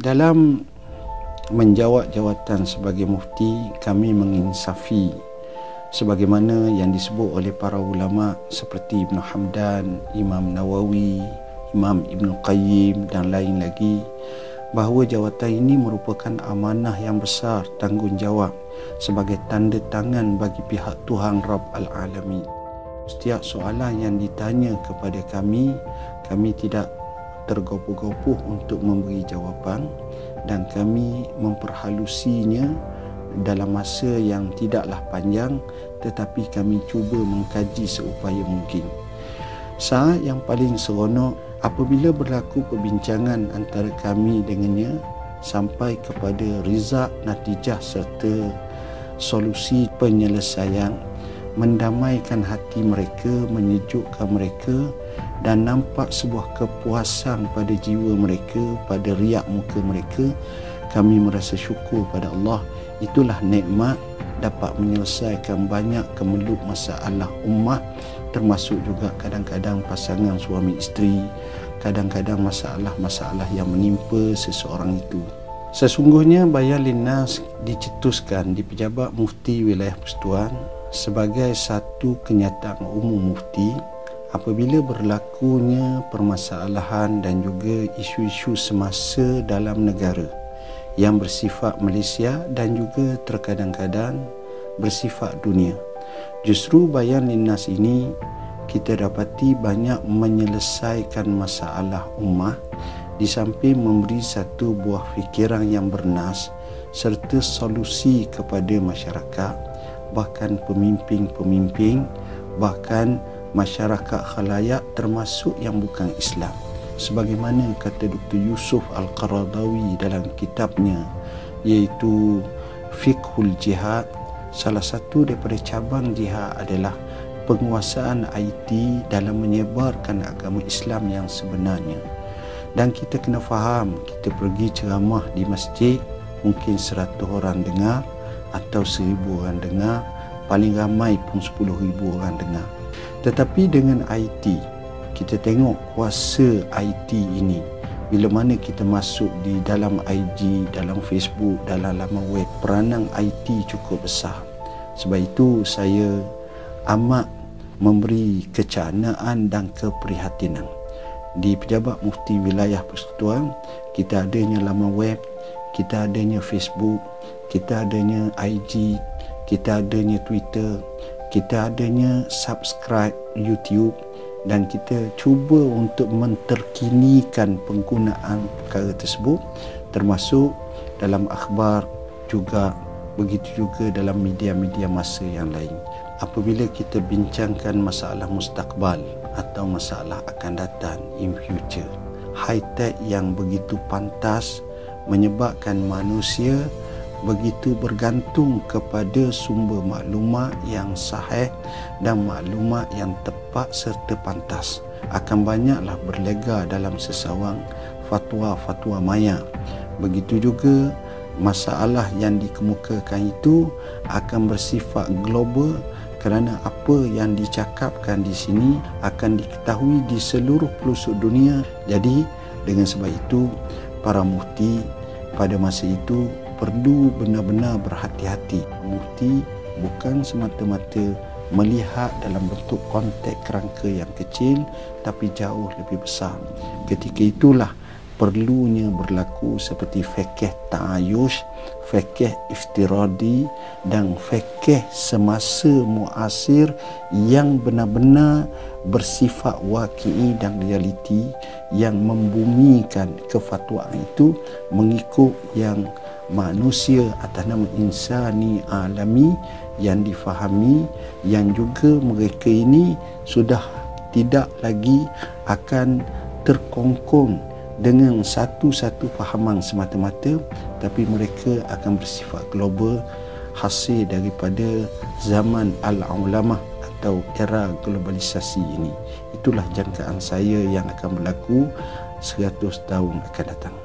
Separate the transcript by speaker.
Speaker 1: Dalam menjawab jawatan sebagai mufti, kami menginsafi sebagaimana yang disebut oleh para ulama seperti Ibn Hamdan, Imam Nawawi, Imam Ibn Qayyim dan lain lagi, bahawa jawatan ini merupakan amanah yang besar, tanggungjawab sebagai tanda tangan bagi pihak Tuhan Rabb Al-Alamin. Setiap soalan yang ditanya kepada kami tidak tergopoh-gopoh untuk memberi jawapan, dan kami memperhalusinya dalam masa yang tidaklah panjang, tetapi kami cuba mengkaji seupaya mungkin. Saat yang paling seronok apabila berlaku perbincangan antara kami dengannya sampai kepada rizak, natijah serta solusi penyelesaian, mendamaikan hati mereka, menyejukkan mereka, dan nampak sebuah kepuasan pada jiwa mereka, pada riak muka mereka. Kami merasa syukur pada Allah. Itulah nikmat dapat menyelesaikan banyak kemeluk masalah ummah, termasuk juga kadang-kadang pasangan suami isteri, kadang-kadang masalah-masalah yang menimpa seseorang itu. Sesungguhnya Bayan Linnas dicetuskan di Pejabat Mufti Wilayah Persekutuan sebagai satu kenyataan umum mufti apabila berlakunya permasalahan dan juga isu-isu semasa dalam negara yang bersifat Malaysia dan juga terkadang-kadang bersifat dunia. Justru Bayan Linnas ini kita dapati banyak menyelesaikan masalah ummah di samping memberi satu buah fikiran yang bernas serta solusi kepada masyarakat, bahkan pemimpin-pemimpin, bahkan masyarakat khalayak termasuk yang bukan Islam. Sebagaimana kata Dr. Yusuf Al-Qaradawi dalam kitabnya iaitu Fiqhul Jihad, salah satu daripada cabang jihad adalah penguasaan IT dalam menyebarkan agama Islam yang sebenarnya. Dan kita kena faham, kita pergi ceramah di masjid, mungkin 100 orang dengar atau 1000 orang dengar, paling ramai pun 10,000 orang dengar. Tetapi dengan IT, kita tengok kuasa IT ini. Bila mana kita masuk di dalam IG, dalam Facebook, dalam laman web, peranan IT cukup besar. Sebab itu saya amat memberi kecanaan dan keprihatinan. Di Pejabat Mufti Wilayah Persekutuan, kita adanya laman web, kita adanya Facebook, kita adanya IG, kita adanya Twitter, kita adanya subscribe YouTube, dan kita cuba untuk menterkinikan penggunaan perkara tersebut, termasuk dalam akhbar juga, begitu juga dalam media-media masa yang lain. Apabila kita bincangkan masalah mustakbal atau masalah akan datang in future, high-tech yang begitu pantas menyebabkan manusia begitu bergantung kepada sumber maklumat yang sahih dan maklumat yang tepat serta pantas. Akan banyaklah berlega dalam sesawang fatwa-fatwa maya. Begitu juga masalah yang dikemukakan itu akan bersifat global, kerana apa yang dicakapkan di sini akan diketahui di seluruh pelosok dunia. Jadi dengan sebab itu, para mufti pada masa itu perlu benar-benar berhati-hati. Mufti bukan semata-mata melihat dalam bentuk konteks kerangka yang kecil, tapi jauh lebih besar. Ketika itulah perlunya berlaku seperti fiqh ta'ayush, fiqh iftiradi dan fiqh semasa muasir yang benar-benar bersifat waqi'i dan realiti, yang membumikan kefatwaan itu mengikut yang manusia atas nama insani alami yang difahami, yang juga mereka ini sudah tidak lagi akan terkongkong dengan satu-satu fahaman semata-mata, tapi mereka akan bersifat global hasil daripada zaman al-ulama atau era globalisasi ini. Itulah jangkaan saya yang akan berlaku 100 tahun akan datang.